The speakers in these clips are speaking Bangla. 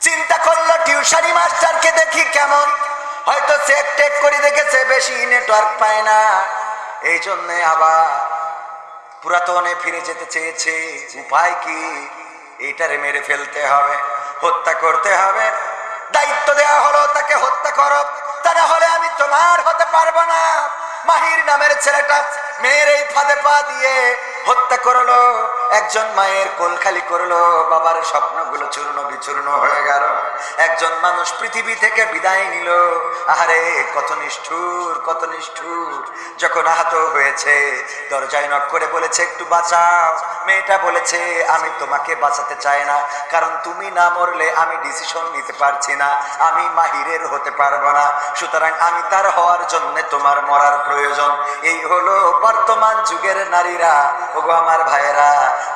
চিন্তা করলো টিউশনি মাস্টারকে দেখি কেমন, হয়তো চেক টেক করে দেখেছে বেশি নেটওয়ার্ক পায় না, এই জন্য আবার পুরাতনে ফিরে যেতে চেয়েছে। উপায় কি? এইটারে মেরে ফেলতে হবে, হত্যা করতে হবে। দায়িত্ব দেওয়া হলো তাকে হত্যা করো, তা না হলে আমি তোমার হতে পারবো না। মাহির নামের ছেলেটা মেয়ের এই ফাঁদে পা দিয়ে হত্যা করলো। একজন মায়ের কোল খালি করলো, বাবার স্বপ্নগুলো চূর্ণ বিচূর্ণ হয়ে গেল। একজন মানুষ পৃথিবী থেকে বিদায় নিল। আরে কত নিষ্ঠুর, কত নিষ্ঠুর। যখন আহত হয়েছে দরজায় নক করে বলেছে একটু বাঁচাও। মেয়েটা বলেছে আমি তোমাকে বাঁচাতে চাই না, কারণ তুমি না মরলে আমি ডিসিশন নিতে পারছি না, আমি মাহিরের হতে পারবো না, সুতরাং আমি তার হওয়ার জন্য তোমার মরার প্রয়োজন। এই হলো বর্তমান যুগের নারীরা। ওগো আমার ভাইয়েরা,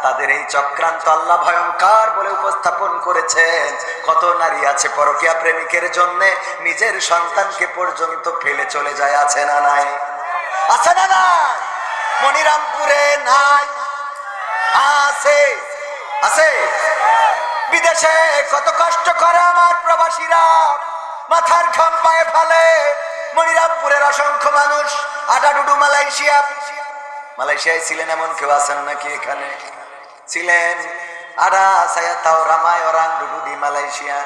তাদের এই চক্রান্ত আল্লাহ ভয়ঙ্কর বলে উপস্থাপন করেছেন। কত নারী আছে পরকীয়া প্রেমিকের জন্য নিজের সন্তানকে পর্যন্ত ফেলে চলে যায়, আছে না নাই? আছে না নাই? মনিরামপুরে নাই? আছে, আছে। বিদেশে কত কষ্ট করে আমার প্রবাসীরা, মাথার ঘাম পায়ে ফেলে। মনিরামপুরের অসংখ্য মানুষ আডাডুডু মালয়েশিয়া, মালয়েশিয়ায় ছিলেন এমন কেউ আছেন নাকি? এখানে ছিলেন আডা সায়া তাও রামায় ওরাং ডুডুডি মালয়েশিয়া,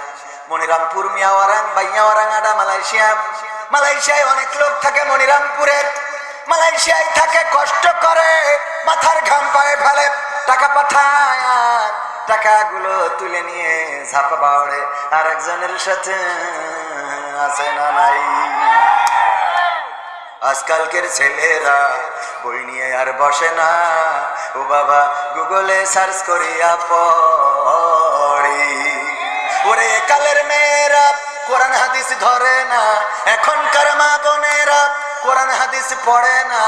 মনিরামপুর মিয়া ওরাং বাইয়া ওরাং আডা মালয়েশিয়া। মালয়েশিয়ায় অনেক লোক থাকে মনিরামপুরের, মালয়েশিয়ায় থাকে, কষ্ট করে, মাথার ঘাম পায়ে ফেলে, টাকা পাঠায়, আর টাকাগুলো তুলে নিয়ে ঝাপা বাউড়ে আরেকজনের সাথে, আছে না নাই? আজকালকের ছেলেরা বই নিয়ে আর বসে না, ও বাবা গুগলে সার্চ করিয়া পড়ি। ওরে কালের মেয়েরা কোরআন হাদিস ধরে না, এখনকার মা বোনেরা কোরআন হাদিস পড়ে না,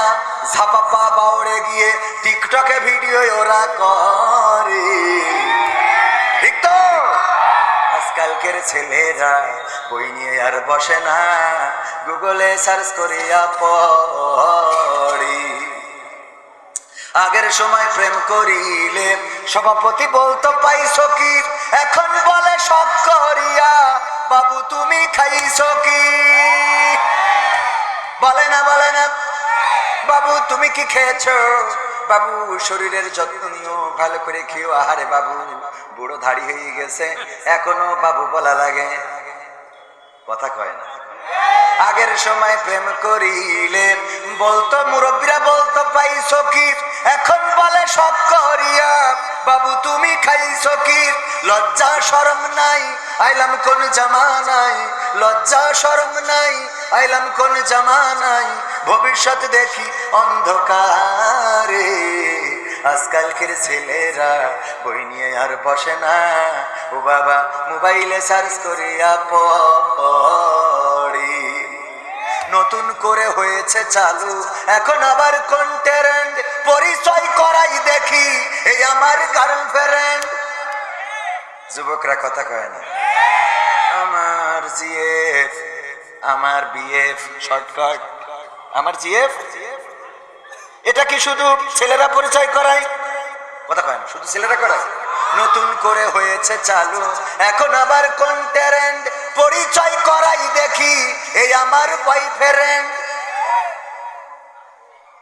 ঝাপাপা বাউড়ে গিয়ে টিকটকে ভিডিও ওরা করে। ঠিক তো? আজকালকের ছেলেরা বই নিয়ে আর বসে না, গুগলে সার্চ করিয়া পড়ি। আগের সময় প্রেম করিলে সভাপতি বলতো পাইছো কি, এখন বলে শখ করিয়া বাবু তুমি খাইছো কি? বলে না, বলে না, বাবু তুমি কি খেয়েছো? বাবু শরীরের যত্ন নিও, ভালো করে খেও। আহারে বাবু বুড়ো ধাড়ি হয়ে গেছে, এখনো বাবু বলা লাগে, কথা কয় না। আগের সময় প্রেম করিলে বলতো মুরব্বীরা বলতো পাইছো কি, এখন বলে শখ করিয়া বাবু তুমি খাইছো কি? লজ্জা শরম নাই, আইলাম কোন জামানায়, লজ্জা শরম নাই, আইলাম কোন জামানায়, ভবিষ্যৎ দেখি অন্ধকারে। আজকালকের ছেলেরা বই নিয়ে আর বসে না, ও বাবা মোবাইলে সার্চ করিয়া পড়ি। নতুন করে হয়েছে চালু এখন আবার কন্টেন্ট, পরিচয় করাই দেখি এই আমার গার্লফ্রেন্ড। যুবকরা কথা কয় না? আমার জিএফ, আমার বিএফ, শর্টকাট আমার জিএফ। এটা কি শুধু ছেলেরা পরিচয় করায়? কথা কয় না, শুধু ছেলেরা করায়? নতুন করে হয়েছে চালু এখন আবার কন্টেন্ট, পরিচয় করাই দেখি এই আমার বয়ফ্রেন্ড।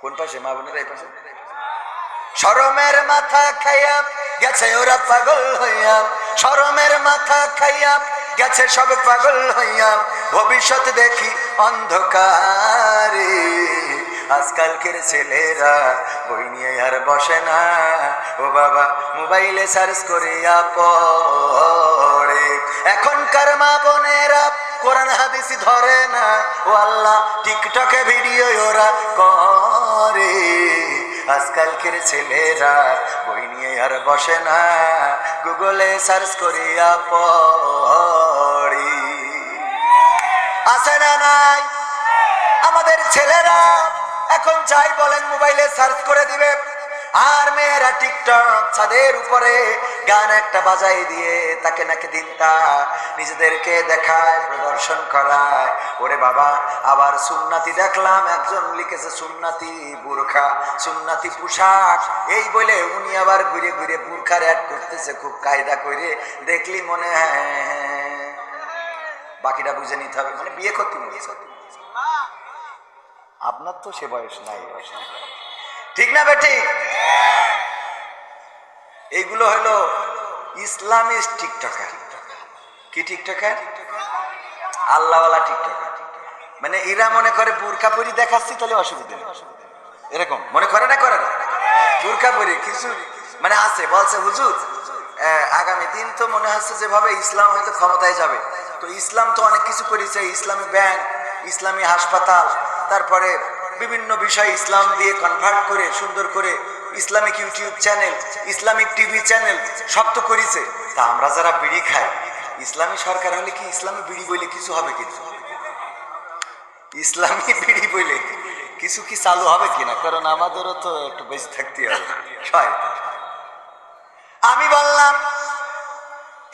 কোন পাশে? মা বোনেরা এই পাশে। শরমের মাথা খাইয়া গেছে ওরা পাগল হইয়া, শরমের মাথা খাইয়া গেছে সব পাগল হইয়া, ভবিষ্যৎ দেখি অন্ধকারে। আজকালকের ছেলেরা বই নিয়ে আর বসে না, ও বাবা মোবাইলে সার্চ করিয়া পড়ে। এখনকার মা বোনেরা কোরআন হাদিস ধরে না, ও আল্লাহ টিকটকে ভিডিও ওরা করে। আজকালকের ছেলেরা বই নিয়ে আর বসে না, গুগলে সার্চ করিয়া পড়ি। আছে না নাই? আমাদের ছেলেরা এখন যাই বলেন মোবাইলে সার্চ করে দিবে, আর মেয়েরা টিকটক ছাদের উপরে গান একটা বাজাই দিয়ে তাকে নাকি দিনটা নিজেদেরকে দেখায়, প্রদর্শন করায়। ওরে বাবা, আবার সুন্নাতি দেখলাম একজন লিখেছে সুন্নাতি বুরখা, সুন্নাতি পোশাক, এই বলে উনি আবার ঘুরে ঘুরে বুরখার অ্যাড করতেছে খুব কায়দা করে। দেখলি মনে হয় বাকিটা বুঝে নিতে হবে, মানে বিয়ে করতে বলছে। আপনার তো সে বয়স নাই, ঠিক না বেটি? এইগুলো হলো ইসলামিস্ট টিকটকার। কি টিকটকার? আল্লাহওয়ালা টিকটকার। মানে এরা মনে করে বোরকা পরি দেখাচ্ছি তাহলে অসুবিধা নেই, এরকম মনে করে না, করে না? বোরকা পরি কিছু মানে আছে, বলছে হুজুর আগামী দিন তো মনে হচ্ছে যেভাবে ইসলাম হয়তো ক্ষমতায় যাবে, তো ইসলাম তো অনেক কিছু করেছে, ইসলামী ব্যাংক, ইসলামী হাসপাতাল, তারপরে বিভিন্ন বিষয় ইসলাম দিয়ে কনভার্ট করে সুন্দর করে Islamic YouTube channel, Islamic TV channel সব তো করেছে। তা আমরা যারা বিড়ি খাই, ইসলামী সরকার হলে কি ইসলামী বিড়ি বলে কিছু হবে কিনা? ইসলামী বিড়ি বলে কিছু কি চালু হবে কিনা? কারণ আমাদেরও তো একটু বেঁচে থাকতে হবে। আমি বললাম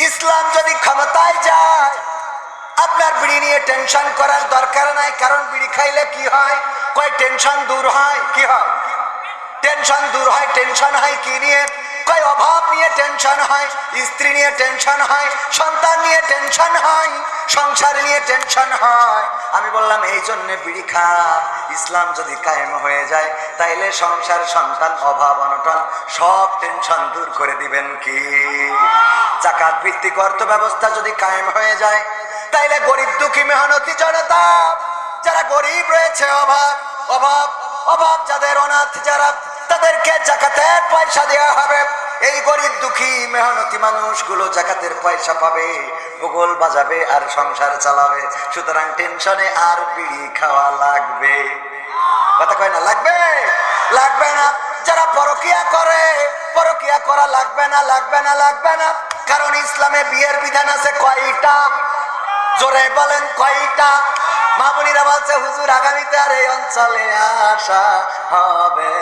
ইসলাম যদি ক্ষমতায় যায় আপনার বিড়ি নিয়ে টেনশন করার দরকার নাই, কারণ বিড়ি খাইলে কি হয়? কয় টেনশন দূর হয়। কি হয়? টেনশন দূর হয়। টেনশন হয় কি নিয়ে? কয় অভাব নিয়ে টেনশন হয়, স্ত্রী নিয়ে টেনশন হয়, সন্তান নিয়ে টেনশন হয়, সংসার নিয়ে টেনশন হয়। আমি বললাম এই জন্য বিড়ি খা। ইসলাম যদি কায়েম হয়ে যায় তাইলে সংসার, সন্তান, অভাব, অনটন সব টেনশন দূর করে দিবেন কি? যাকাত ভিত্তিক অর্থ ব্যবস্থা যদি কায়েম হয়ে যায় তাইলে গরিব দুঃখী মেহনতি জনতা যারা গরিব রয়েছে, অভাব অভাব অভাব যাদের, অনাথ যারা, তাদেরকে জাকাতের পয়সা দেওয়া হবে। এই গরিব দুঃখী মেহনতি মানুষগুলো জাকাতের পয়সা পাবে, ভূগোল বাজাবে আর সংসার চালাবে। সুতরাং টেনশনে আর বিড়ি খাওয়া লাগবে, কথা কয় না? লাগবে? লাগবে না। যারা পরকিয়া করে, পরকিয়া করা লাগবে না, লাগবে না, লাগবে না। কারণ ইসলামে বিয়ের বিধান আছে কয়টা? জোরে বলেন কয়টা? মামুনিরা বলছে হুজুর আগামীতে আর এই অঞ্চলে আসা হবে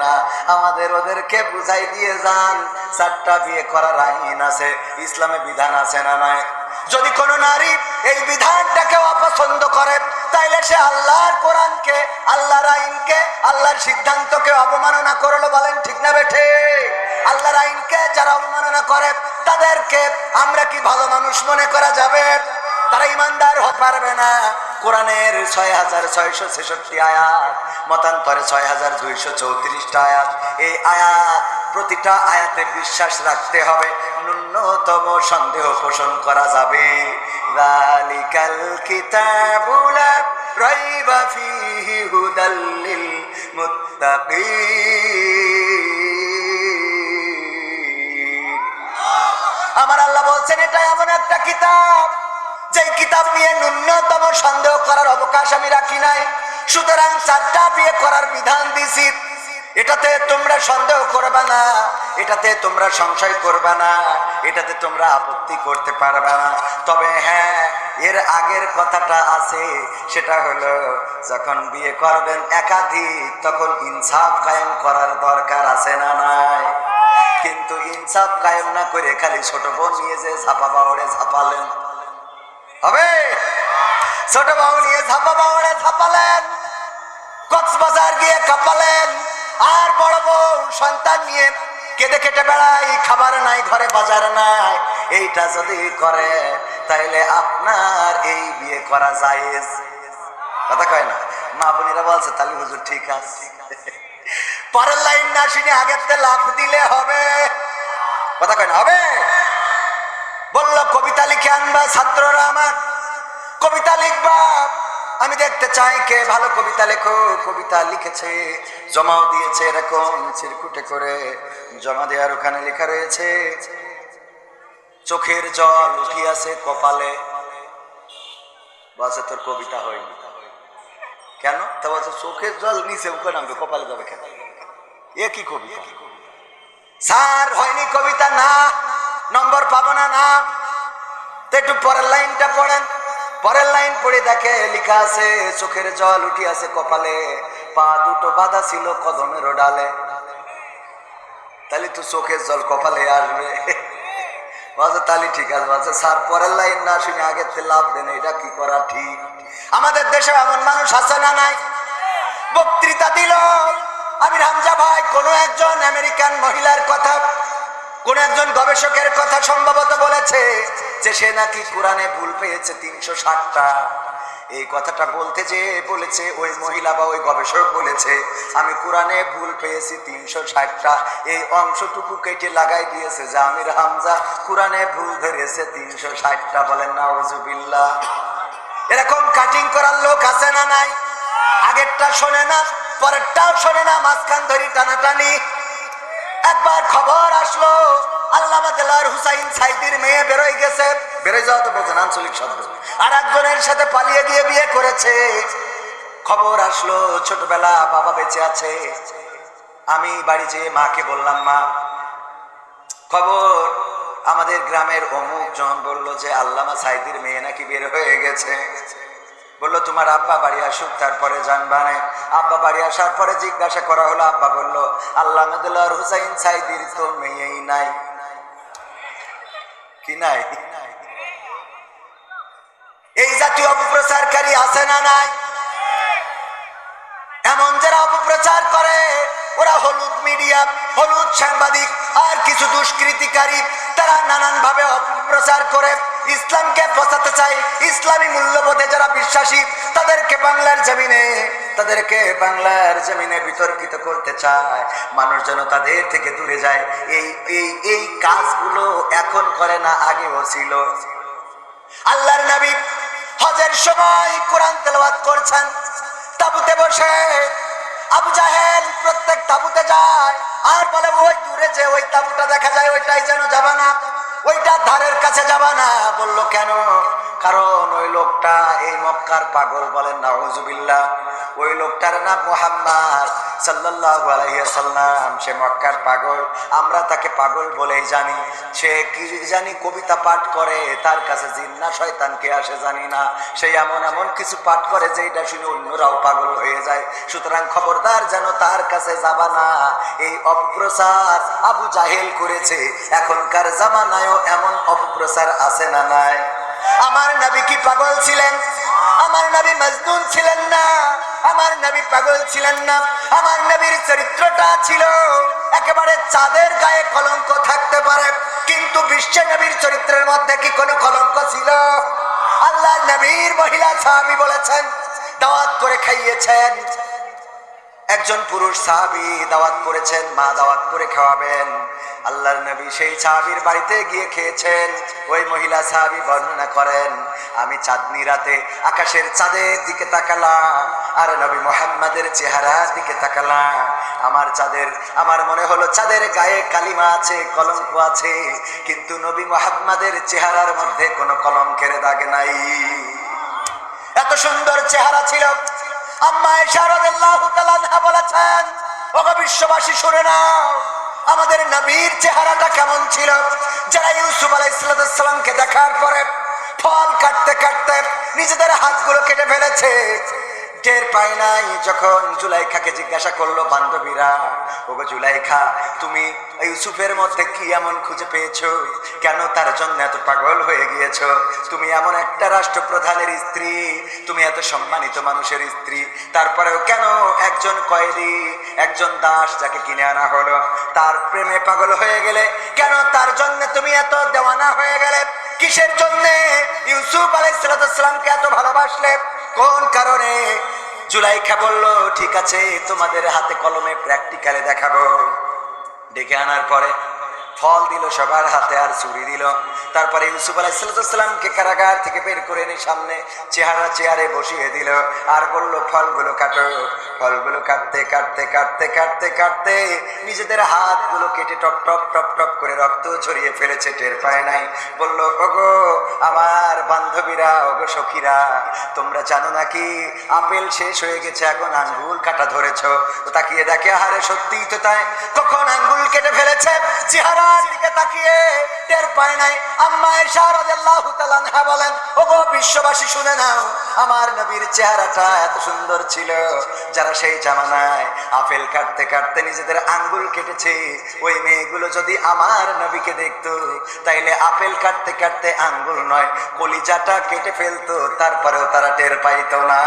না, আমাদের ওদেরকে বুঝাই দিয়ে যান 4টা বিয়ে করার আইন আছে, ইসলামে বিধান আছে না নাই? যদি কোনো নারী এই বিধানটাকে অপছন্দ করে তাইলে সে আল্লাহর কোরআনকে, আল্লাহর আইনকে, আল্লাহর সিদ্ধান্তকে অবমাননা করলো। বলেন ঠিক না বেঠে? আল্লাহর আইনকে যারা অবমাননা করে তাদেরকে আমরা কি ভালো মানুষ মনে করা যাবে? তারা ইমানদার হতে পারবে না। কোরআনের 6666 আয়াত, মতান্তরে 6234টা আয়াত। এই আয়াত, প্রতিটা আয়াতে বিশ্বাস রাখতে হবে, ন্যূনতম সন্দেহ পোষণ করা যাবে। যালিকাল কিতাবু লা রাইবা ফীহি হুদাল লিল মুত্তাকিন। আমার আল্লাহ বলছেন এটা এমন একটা কিতাব যে কিতাব নিয়ে ন্যূনতম সন্দেহ করার অবকাশ আমি রাখি নাই। সুতরাং 4টা বিয়ে করার বিধান দিছি, এটাতে তোমরা সন্দেহ করবে না, এটাতে তোমরা সংশয় করবে না, এটাতে তোমরা আপত্তি করতে পারবে না। তবে হ্যাঁ, এর আগের কথাটা আছে, সেটা হলো যখন বিয়ে করবেন একাধিক তখন ইনসাফ কায়েম করার দরকার আছে না নাই? কিন্তু ইনসাফ কায়েম না করে খালি ছোট বোন নিয়ে যে ঝাপা বাউড়ে ঝাপালেন হবে? ছোট বউ নিয়ে ঝাপা বাউড়ে ঝাপালেন, কক্সবাজার গিয়ে কাঁপালেন, আর বড় বউ সন্তান নিয়ে কেঁদে কেটে বেড়াই, খাবার নাই ঘরে, বাজার নাই। এইটা যদি করে তাইলে আপনার এই বিয়ে করা জায়েজ, কথা কয় না? মা বোনেরা বলছে তাহলে হুজুর ঠিক আছে। পরের লাইন না শুনে আগেতে লাফ দিলে হবে, কথা কয় না? হবে? বলল কবিতা লিখে আনবা ছাত্ররা, আমার কবিতা লিখবা, আমি দেখতে চাই কে ভালো কবিতা লেখো। কবিতা লিখেছে, জমাও দিয়েছে, এরকম চিরকুটে করে জমা দেওয়ার ওখানে লেখা রয়েছে চোখের জল উঠিয়াছে কপালে। বলছে তোর কবিতা হয়নি কেন? তা বলছে চোখের জল নিচে উঠে নামবে, কপালে যাবে কেন? এ কি কবিতা? স্যার হয়নি কবিতা, না নম্বর পাবো না। না তো একটু পরের লাইনটা পড়েন। পরের লাইন পড়ে দেখে লেখা আছে চোখের জল উঠিয়াছে কপালে, পা দুটো বাঁধা ছিল কদমের ডালে। তাহলে তো চোখের জল কপালে আসবে। বলছে তাহলে ঠিক আছে। বলছে স্যার পরের লাইন না শুনে আগের থেকে লাভ দেন, এটা কি করা ঠিক? আমাদের দেশে এমন মানুষ আছে না নাই? বক্তৃতা দিল আমির হামজা ভাই কোন একজন আমেরিকান মহিলার কথা, কোন একজন গবেষকের কথা সম্ভবত বলেছে, যে সে নাকি কোরআনে ভুল পেয়েছে 360টা। এই কথাটা বলতে যে বলেছে ওই মহিলা বা ওই গবেষক বলেছে আমি কোরআনে ভুল পেয়েছি 360টা। এই অংশটুকু কেটে লাগাই দিয়েছে যে আমির হামজা কোরআনে ভুল ধরেছে 360টা। বলেন নাউজুবিল্লাহ। এরকম কাটিং করার লোক আছে না নাই? আগেরটা শোনে না, পরেরটাও শোনে না, মাঝখান ধরি টানাটানি। একবার খবর আসলো আল্লামা দেলোয়ার হুসাইন সাইদির মেয়ে বেরোয় গেছে। বেরোয় যাওয়া তো বলছেন আঞ্চলিক শব্দ। আর একজনের সাথে পালিয়ে গিয়ে বিয়ে করেছে। খবর আসলো ছোটবেলা বাবা বেঁচে আছে। আমি বাড়ি যেয়ে মাকে বললাম, মা খবর আমাদের গ্রামের অমুক জন বললো যে আল্লামা সাইদির মেয়ে নাকি বের হয়ে গেছে। বললো তোমার আব্বা বাড়ি আসুক তারপরে জানবানে। আব্বা বাড়ি আসার পরে জিজ্ঞাসা করা হলো, আব্বা বললো আল্লামা দেলোয়ার হুসাইন সাইদির তো মেয়েই নাই। কি নাই? এই জাতীয় অপপ্রচারকারী আছে না নাই? এমন যারা অপপ্রচার করে ওরা হলুদ মিডিয়া, হলুদ সাংবাদিক আর কিছু দুষ্কৃতিকারী, তারা নানান ভাবে অপপ্রচার করে ইসলামকে বসাতে চায়। ইসলামী মূল্যবোধে যারা বিশ্বাসী তাদেরকে বাংলার জমিনে বিতর্কিত করতে চায়। মানুষ যেন তাদের থেকে দূরে যায়। এই কাজগুলো এখন করে না, আগেও ছিল। আল্লাহর নবী হজের সময় কোরআন তেলাওয়াত করছেন তাবুতে বসে। আবু জাহেল প্রত্যেক তাবুতে যায় আর বলে ওই দূরে যে ওই তাবুটা দেখা যায় ওইটাই যেন যাবা না, ওইটার ধারের কাছে যাবা না। বললো কেন? কারণ ওই লোকটা এই মক্কার পাগল। বলেন নাউজুবিল্লাহ। ওই লোকটার নাম মুহাম্মদ সাল্লাল্লাহু আলাইহি ওয়াসাল্লাম। সে মক্কার পাগল, আমরা তাকে পাগল বলেই জানি। সে কি জানি কবিতা পাঠ করে, তার কাছে জিন না শয়তান কে আসে জানি না। সে এমন কিছু পাঠ করে যেটা শুনে অন্যরাও পাগল হয়ে যায়। সুতরাং খবরদার যেন তার কাছে যাবা না। এই অপপ্রচার আবু জাহেল করেছে। এখনকার জামানায়ও এমন অপপ্রচার আছে না নাই? আমার নবী কি পাগল ছিলেন? আমার নবী মজনুন ছিলেন না। আমার নবী পাগল ছিলেন না। আমার নবীর চরিত্রটা ছিল একেবারে চাঁদের গায়ে কলঙ্ক থাকতে পারে, কিন্তু বিশ্ব নবীর চরিত্রের মধ্যে কি কোনো কলঙ্ক ছিল? আল্লাহ নবীর মহিলা সাহাবী বলেছেন, দাওয়াত করে খাইয়েছেন। একজন পুরুষ সাহাবী দাওয়াত করেছেন, মা দাওয়াত করে খাওয়াবেন। আল্লাহর নবী সেই সাহাবীর বাড়িতে গিয়ে খেয়েছেন। ওই মহিলা সাহাবী বর্ণনা করেন, আমি চাঁদনি রাতে আকাশের চাঁদের দিকে তাকালাম আর নবী মুহাম্মাদের চেহারার দিকে তাকালাম। আমার মনে হলো চাঁদের গায়ে কালিমা আছে, কলঙ্ক আছে, কিন্তু নবী মুহাম্মাদের চেহারার মধ্যে কোনো কলঙ্কের দাগ নাই। এত সুন্দর চেহারা ছিল। আম্মা আয়েশা রাদিয়াল্লাহু তাআলা আনহা বলেছেন, ওগো বিশ্ববাসী শুনে নাও, আমাদের নবীর চেহারাটা কেমন ছিল। যারা ইউসুফ আলাইহিস সালামকে দেখার পরে ফল কাটতে কাটতে নিজেদের হাতগুলো কেটে ফেলেছে, টের পায় নাই। যখন জুলাইখাকে জিজ্ঞাসা করলো বান্ধবীরা, ওগো জুলাইখা, তুমি ইউসুফের মধ্যে কি এমন খুঁজে পেয়েছো? কেন তার জন্য এত পাগল হয়ে গিয়েছো? তুমি এমন একটা রাষ্ট্রপ্রধানের স্ত্রী, তুমি এত সম্মানিত মানুষের স্ত্রী, তারপরেও কেন একজন কয়েদি, একজন দাস যাকে কিনে আনা হলো, তার প্রেমে পাগল হয়ে গেলে? কেন তার জন্য তুমি এত দেওয়ানা হয়ে গেলে? কিসের জন্য ইউসুফ আলাইহিস সালামকে এত ভালোবাসলে? কোন কারণে? জুলাইখা বলল, ঠিক আছে, তোমাদের হাতে কলমে প্র্যাকটিক্যালে দেখাবো। ডেকে আনার পরে ফল দিল সবার হাতে আর চুরি দিল। তারপরে ইউসুফ আলাইহিস সালামকে কারাগার থেকে বের করে এনে সামনে চেয়ারে বসিয়ে দিল আর বলল, ফলগুলো কাটো। ফলগুলো কাটতে কাটতে কাটতে কাটতে কাটতে নিজেদের হাতগুলো কেটে টপ টপ টপ টপ করে রক্ত ঝরিয়ে ফেলেছে, টের পায় নাই। বলল, ওগো আমার বান্ধবীরা, ওগো সখীরা, তোমরা জানো নাকি আপেল শেষ হয়ে গেছে, এখন আঙ্গুল কাটা ধরেছ। তো তাকিয়ে দেখে, আহারে সত্যিই তো তাই, কখন আঙ্গুল কেটে ফেলেছে, চেহারার দিকে তাকিয়ে টের পায় নাই। আম্মা আয়েশা রাদিয়াল্লাহু তাআলা আনহা বলেন, ওগো বিশ্ববাসী শুনে নাও, আমার নবীর চেহারাটা এত সুন্দর ছিল। যারা সেই জামানায় আপেল কাটতে কাটতে নিজেদের আঙ্গুল কেটেছে, ওই মেয়েগুলো যদি আমার নবীকে দেখতো, তাইলে আপেল কাটতে কাটতে আঙ্গুল নয়, কলিজাটা কেটে ফেলতো, তারপরেও তারা টের পাইতো না।